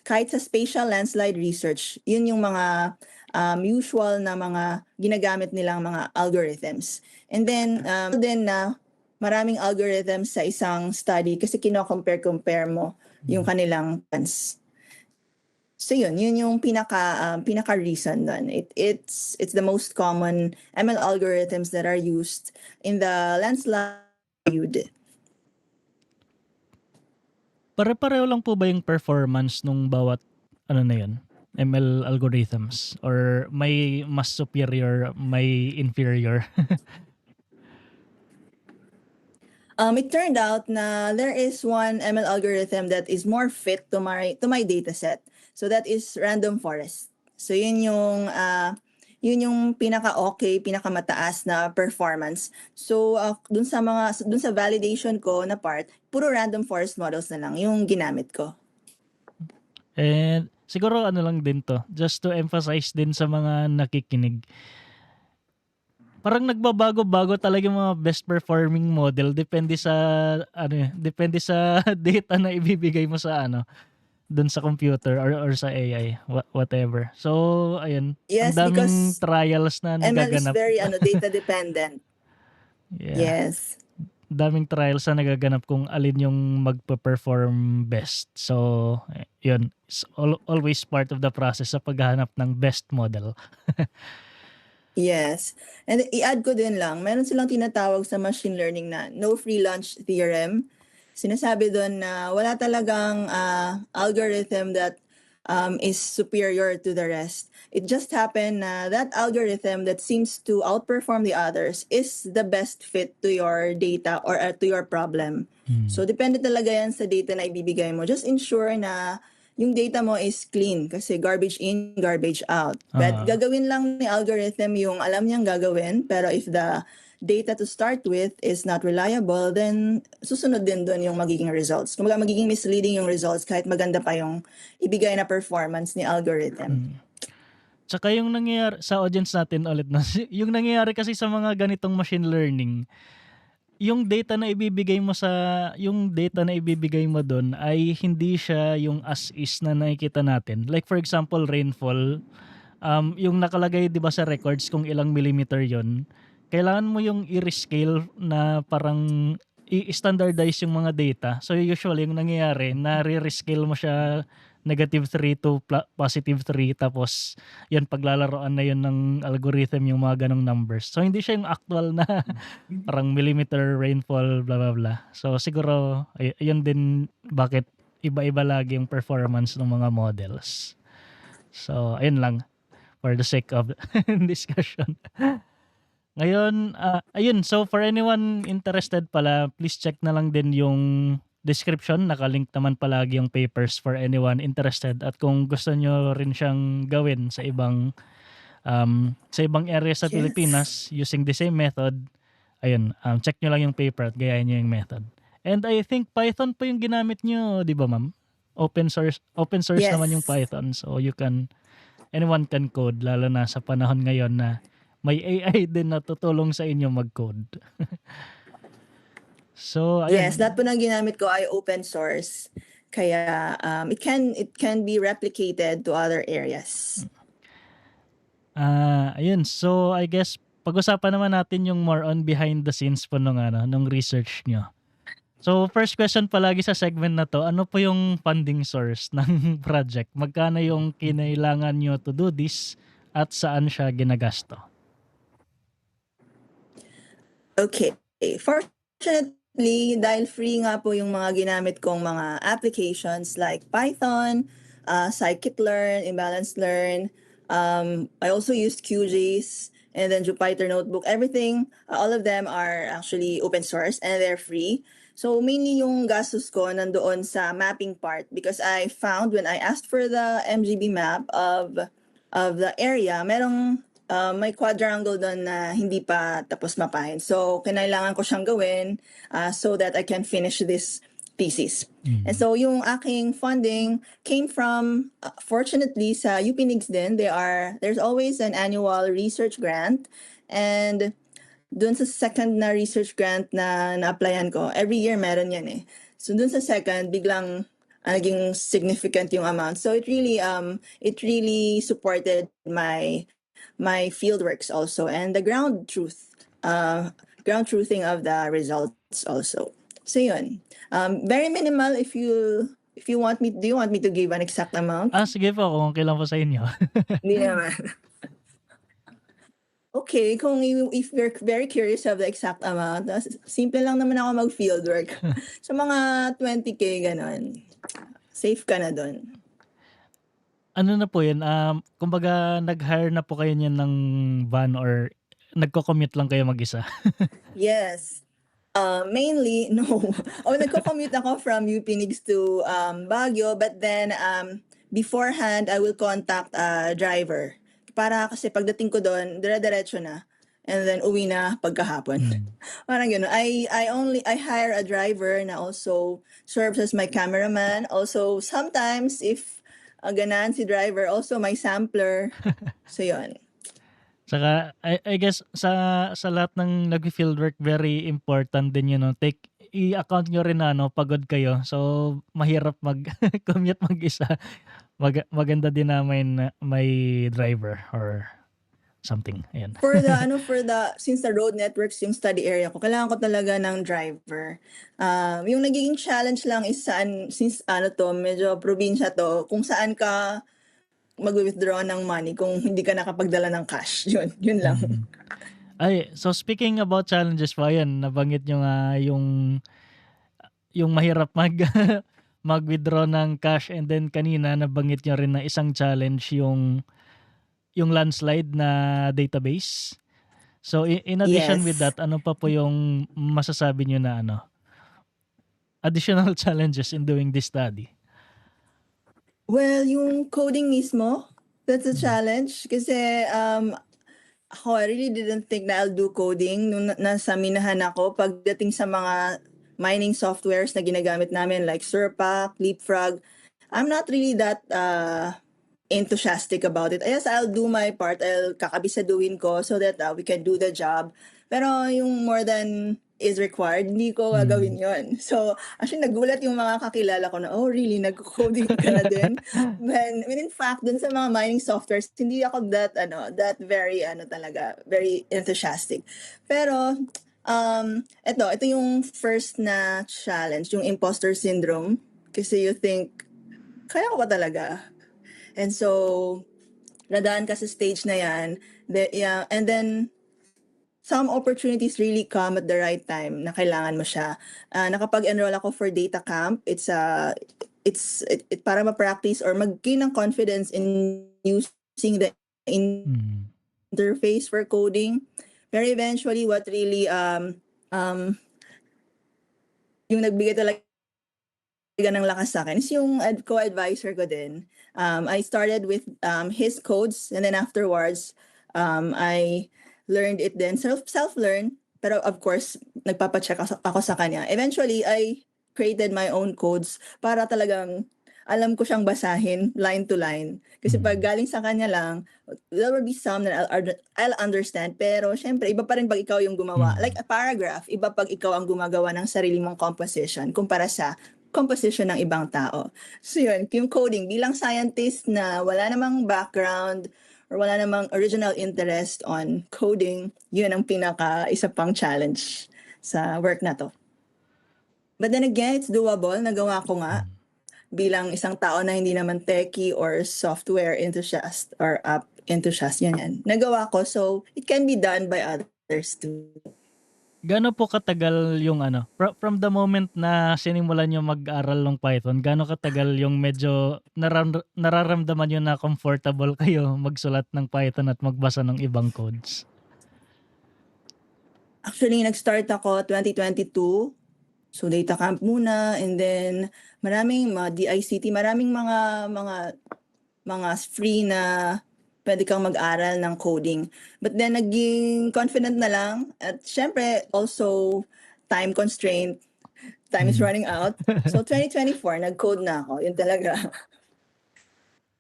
kahit sa spatial landslide research, yun yung mga usual na mga ginagamit nilang mga algorithms. And then maraming algorithms sa isang study kasi kino-compare mo yung kanilang plans. So yun yung pinaka reason doon. It's the most common ML algorithms that are used in the landslide. Pare-pareho lang po ba yung performance nung bawat na yun? ML algorithms? Or may mas superior, may inferior? It turned out na there is one ML algorithm that is more fit to my dataset. So that is random forest. So yun yung pinaka-okay, pinaka-mataas na performance. So dun sa validation ko na part, puro random forest models na lang yung ginamit ko. And siguro lang din to, just to emphasize din sa mga nakikinig. parang nagbabago-bago talaga yung mga best performing model depende sa depende sa data na ibibigay mo sa dun sa computer or sa AI, whatever. So ayun, ang Yes, daming because trials na ML is nagaganap. very data dependent. Yeah, Yes. daming trials na nagaganap kung alin yung magpe-perform best. So yun, it's always part of the process sa paghahanap ng best model. Yes. And i-add ko din lang, meron silang tinatawag sa machine learning na no free lunch theorem. Sinasabi doon na wala talagang algorithm that is superior to the rest. It just happened na that algorithm that seems to outperform the others is the best fit to your data or to your problem. So depende talaga yan sa data na ibibigay mo. Just ensure na yung data mo is clean kasi garbage in, garbage out. But Ah. gagawin lang ni algorithm yung alam niyang gagawin, pero if the data to start with is not reliable, then susunod din doon yung magiging results. Kumbaga magiging misleading yung results kahit maganda pa yung ibigay na performance ni algorithm. Tsaka yung nangyayari sa audience natin ulit no, yung nangyayari kasi sa mga ganitong machine learning, yung data na ibibigay mo dun ay hindi siya yung as is na nakikita natin. Like for example, rainfall, yung nakalagay 'di ba sa records kung ilang millimeter yon, kailangan mo yung i-rescale na parang i-standardize yung mga data. So usually yung nangyayari, rescale mo siya -3 to +3 tapos yan paglalaroan na yun ng algorithm yung mga ganong numbers. So hindi siya yung actual na parang millimeter rainfall blah blah blah. So siguro yun din bakit iba-iba lagi yung performance ng mga models. So ayun lang for the sake of discussion. Ngayon, ayun, so for anyone interested pala, please check na lang din yung description. Nakalink naman palagi yung papers for anyone interested. At kung gusto nyo rin siyang gawin sa ibang area sa Yes. Pilipinas using the same method, ayun, check nyo lang yung paper at gayahin nyo yung method. And I think Python po yung ginamit nyo, di ba ma'am? Open source Yes. naman yung Python. So anyone can code, lalo na sa panahon ngayon na may AI din na tutulong sa inyo mag-code. So, Yes, ayun. lahat po ng ginamit ko ay open source. Kaya it can be replicated to other areas. Ayun. So, I guess pag-usapan naman natin yung more on behind the scenes po nung research nyo. So, first question palagi sa segment na to, ano po yung funding source ng project? Magkano yung kinailangan nyo to do this at saan siya ginagasto? Okay. Fortunately, dahil free nga po yung mga ginamit kong mga applications like Python, scikit-learn, imbalance-learn. I also used QGIS and then Jupyter Notebook. Everything, all of them are actually open source and they're free. So mainly yung gastos ko nandoon sa mapping part because I found when I asked for the MGB map of the area, may quadrangle doon na hindi pa tapos mapahin. So, kinailangan ko siyang gawin so that I can finish this thesis. And so, yung aking funding came from, fortunately, sa UPNIGS din, there's always an annual research grant. And doon sa second na research grant na na-applyan ko, every year meron yan eh. So, doon sa second, biglang naging significant yung amount. So, it really supported my fieldworks also and the ground truthing of the results also. So yun. Very minimal if you want me, do you want me to give an exact amount? Sige po, kung okay lang po sa inyo. Hindi naman. Okay, if you're very curious of the exact amount, simple lang naman ako mag-fieldwork. Sa mga 20K ganon. Safe ka na dun. Ano na po yun, kumbaga nag-hire na po kayo niyan ng van or nagko-commute lang kayo mag-isa? Yes. Mainly, no. Nagko-commute ako from UPNIGS to Baguio, but then beforehand, I will contact a driver. Para kasi pagdating ko doon, dire-diretso na. And then uwi na pagkahapon. Parang gano'n. I hire a driver na also serves as my cameraman. Also, sometimes if ganahan si driver, also my sampler. So yun. Saka I guess sa lahat ng nag-field work, very important din yun, no? I-account nyo rin na pagod kayo. So, mahirap mag-commute mag-isa. Maganda din na may driver or something. Ayan. Since the road networks yung study area ko, kailangan ko talaga ng driver. Yung nagiging challenge lang is since medyo probinsya to, kung saan ka mag-withdraw ng money kung hindi ka nakapagdala ng cash. Yun lang. Ay, so speaking about challenges pa, yan, nabanggit nyo nga yung mahirap mag-withdraw ng cash, and then kanina nabanggit nyo rin na isang challenge yung landslide na database. So in addition with Yes. that, ano pa po yung masasabi nyo na additional challenges in doing this study? Well, yung coding mismo, that's a challenge. Kasi ako, I really didn't think na I'll do coding nung nasa minahan ako. Pagdating sa mga mining softwares na ginagamit namin like Surpak, Leapfrog, I'm not really that enthusiastic about it. Yes, I'll do my part. I'll kakabisaduhin ko so that we can do the job. Pero yung more than is required, hindi ko gagawin yon. So, actually, nagulat yung mga kakilala ko na, oh, really, nag-coding ka na din? When in fact, dun sa mga mining softwares, hindi ako that very, very enthusiastic. Pero, ito yung first na challenge, yung imposter syndrome. Kasi you think, kaya ko ba talaga? And so, nadaan ka sa stage na yan. And then, some opportunities really come at the right time na kailangan mo siya. Nakapag-enroll ako for data camp. It's para ma-practice or mag-gain ng confidence in using the interface for coding. Pero eventually, what really yung nagbigay talaga ng lakas sa akin is yung co-advisor ko din. I started with his codes, and then afterwards, I learned it then, self-learn, pero of course, nagpapacheck ako sa kanya. Eventually, I created my own codes para talagang alam ko siyang basahin line to line. Kasi pag galing sa kanya lang, there will be some that I'll understand, pero syempre, iba pa rin pag ikaw yung gumawa. Like a paragraph, iba pag ikaw ang gumagawa ng sarili mong composition kumpara sa composition ng ibang tao. So yun, yung coding, bilang scientist na wala namang background, or wala namang original interest on coding, yun ang isa pang challenge sa work na to. But then again, it's doable. Nagawa ko nga bilang isang tao na hindi naman techie or software enthusiast or app enthusiast. Yan. Nagawa ko, so it can be done by others too. Gaano po katagal yung from the moment na sinimulan nyo mag-aral ng Python, gaano katagal yung medyo nararamdaman nyo na comfortable kayo magsulat ng Python at magbasa ng ibang codes? Actually, nag-start ako 2022. So data camp muna, and then maraming mga DICT, maraming mga free na pwede kang mag-aral ng coding. But then naging confident na lang, at syempre also time constraint. Time is running out. So 2024 nag-code na ako. Yun talaga.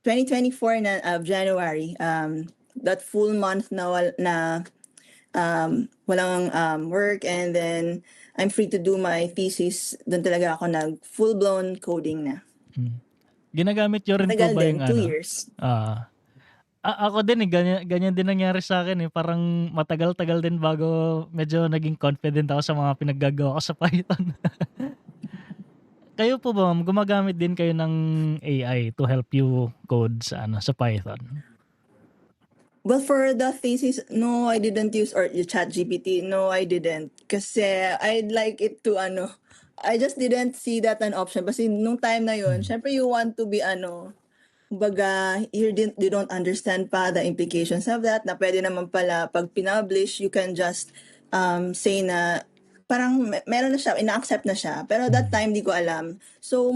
2024 na January, that full month na walang work, and then I'm free to do my thesis. Doon talaga ako full-blown coding na. Ginagamit nyo rin Matagal po ba din, yung 2 years. Ako din ganyan din nangyari sa akin parang matagal-tagal din bago medyo naging confident ako sa mga pinaggagawa ko sa Python. Kayo po ba, ma'am, gumagamit din kayo ng AI to help you code sa Python? Well, for the thesis, no, I didn't use or yung ChatGPT. No, I didn't. Kasi I'd like it to I just didn't see that an option. Kasi nung time na yun, syempre you want to be kumbaga, you don't understand pa the implications of that, na pwede naman pala pag pinublish, you can just say na parang meron na siya, ina-accept na siya. Pero that time, di ko alam. So,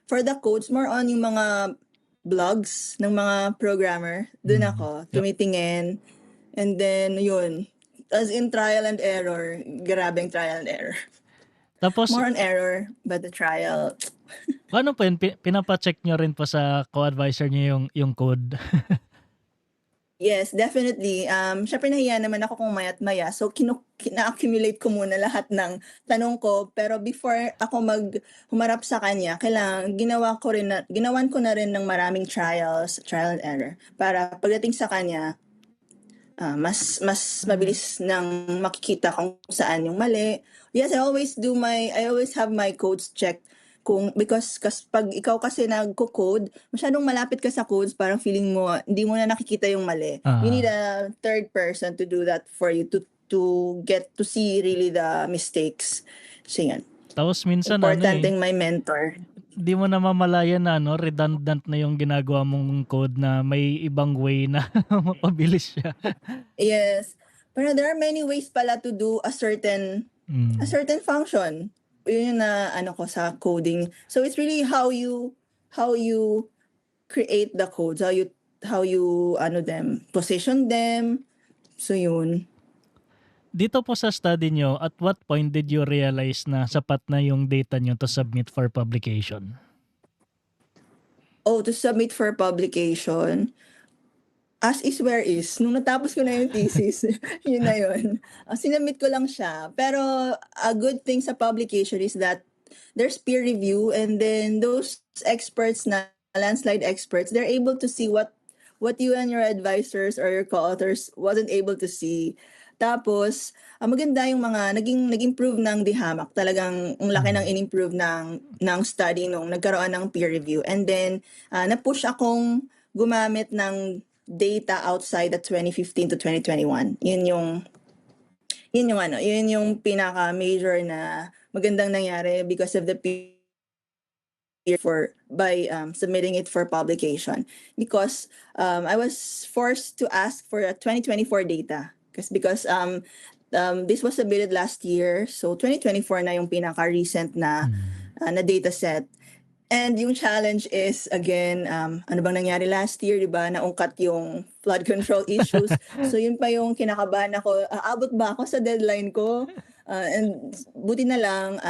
for the codes, more on yung mga blogs ng mga programmer. Doon ako, tumitingin. And then, yun. As in trial and error, grabing trial and error. Tapos, More on error, but the trial, paano po yun? Pinapacheck nyo rin po sa co-advisor nyo yung code? Yes, definitely. Syempre nahiya naman ako kung maya't maya. So kina-accumulate ko muna lahat ng tanong ko. Pero before ako humarap sa kanya, kailangan ginawan ko na rin ng maraming trial and error. Para pagdating sa kanya, mas mabilis nang makikita kung saan yung mali. Yes, I always have my codes checked because pag ikaw kasi nagko-code, masyadong malapit ka sa codes, parang feeling mo hindi mo na nakikita yung mali. You need Ah, a third person to do that for you to get to see really the mistakes. So yan. tapos minsan Importanteng may mentor. di mo namamalayan na redundant na yung ginagawa mong code na may ibang way na mapabilis siya. Yes. Pero there are many ways pala to do a Mm. certain function. Yun yung na ano ko sa coding. So it's really how you create the codes, how you position them. So yun. Dito po sa study nyo, at what point did you realize na sapat na yung data nyo to submit for publication? Oh, to submit for publication. As is where is. Nung natapos ko na yung thesis, yun na yun. Sinubmit ko lang siya. Pero a good thing sa publication is that there's peer review, and then those experts na landslide experts, they're able to see what you and your advisors or your co-authors wasn't able to see. Tapos, maganda yung mga nag-improve ng DHAMAC. Talagang ang laki ng in-improve ng study nung nagkaroon ng peer review. And then, na-push akong gumamit ng data outside the 2015 to 2021. Yun yung pinaka-major na magandang nangyari because of the peer by submitting it for publication. Because I was forced to ask for a 2024 data because this was submitted last year, so 2024 na yung pinaka-recent na na data set. And yung challenge is, again, ano bang nangyari last year, di ba? Naungkat yung flood control issues. So yun pa yung kinakabahan ako, aabot ba ako sa deadline ko? And buti na lang,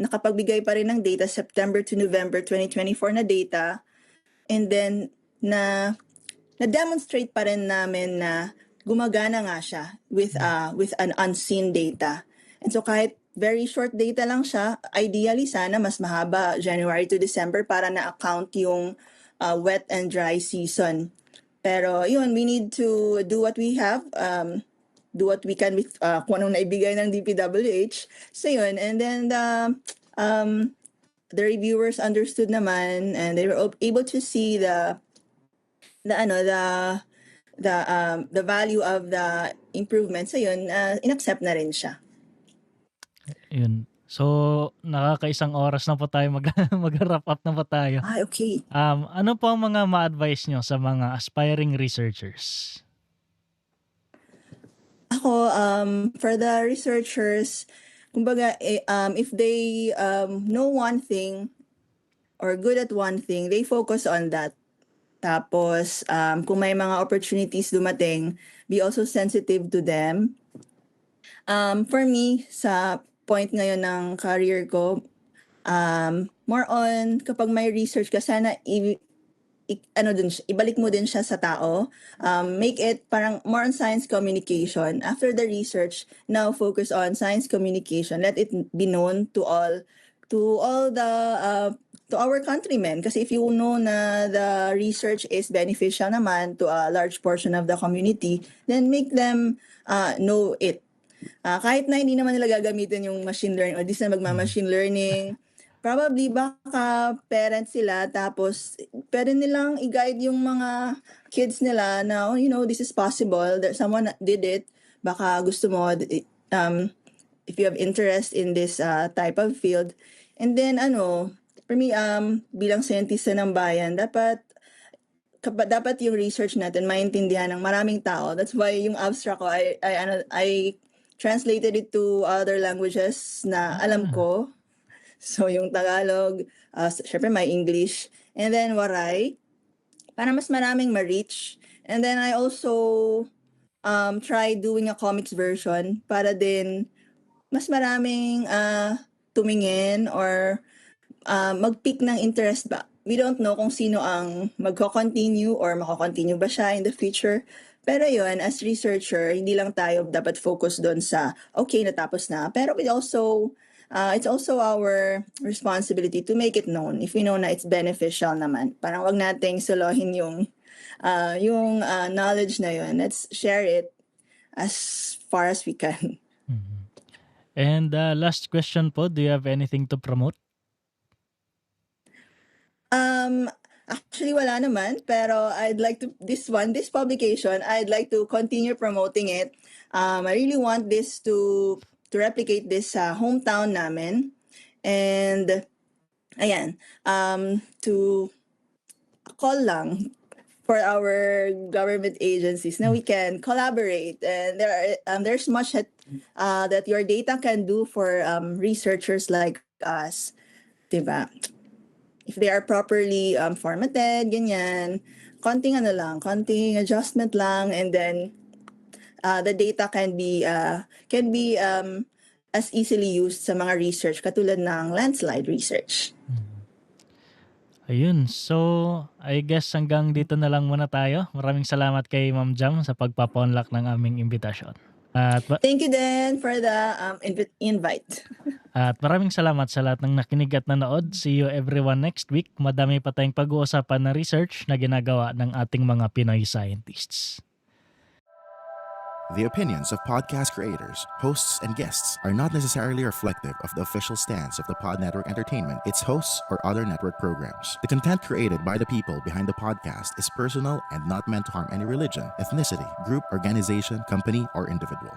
nakapagbigay pa rin ng data September to November 2024 na data. And then, na-demonstrate pa rin namin na gumagana nga siya with an unseen data. And so kahit very short data lang siya, ideally sana mas mahaba, January to December, para na-account yung wet and dry season. Pero yun, we need to do what we have, do what we can with kung anong naibigay ng DPWH. So yun, and then the reviewers understood naman, and they were able to see the value of the improvement. So yun, inaccept na rin siya. Yun. So, nakakaisang oras na po tayo mag-wrap up na po tayo. Okay. Ano po ang mga ma-advise nyo sa mga aspiring researchers? Ako, for the researchers, kumbaga, if they know one thing or good at one thing, they focus on that. Tapos, kung may mga opportunities dumating, be also sensitive to them. For me, sa point ngayon ng career ko, more on kapag may research ka, sana ibalik mo din siya sa tao. Make it parang more on science communication. After the research, now focus on science communication. Let it be known to our countrymen. Kasi if you know na the research is beneficial naman to a large portion of the community, then make them know it. Kahit na hindi naman nila gagamitin yung machine learning or di sila magma-machine learning, probably baka parents sila, tapos pwede nilang i-guide yung mga kids nila na, this is possible, that someone did it, baka gusto mo, if you have interest in this type of field. And then for me, bilang scientist ng bayan, dapat yung research natin maintindihan ng maraming tao. That's why yung abstract ko, I translated it to other languages na alam ko. So yung Tagalog, syempre may English, and then Waray, para mas maraming ma-reach. And then I also try doing a comics version para din mas maraming tumingin or mag-pick ng interest ba we don't know kung sino ang magko-continue or mako-continue ba siya in the future. Pero yun, as researcher, hindi lang tayo dapat focus doon sa, okay, natapos na. Pero it's also our responsibility to make it known if we know na it's beneficial naman. Parang wag nating solohin yung knowledge na yun. Let's share it as far as we can. Mhm. And last question po, do you have anything to promote? Actually wala naman, pero this publication, I'd like to continue promoting it. I really want this to replicate this sa hometown namin. And ayan, to call lang for our government agencies na we can collaborate, and there's much that your data can do for researchers like us, diba? If they are properly formatted, ganyan, konting adjustment lang, and then the data can be as easily used sa mga research katulad ng landslide research. Ayun, so I guess hanggang dito na lang muna tayo. Maraming salamat kay Ma'am Jam sa pagpapaunlak ng aming imbitasyon. Thank you din for the invite. At maraming salamat sa lahat ng nakinig at nanood. See you everyone next week. Madami pa tayong pag-uusapan na research na ginagawa ng ating mga Pinoy scientists. The opinions of podcast creators, hosts, and guests are not necessarily reflective of the official stance of the Pod Network Entertainment, its hosts, or other network programs. The content created by the people behind the podcast is personal and not meant to harm any religion, ethnicity, group, organization, company, or individual.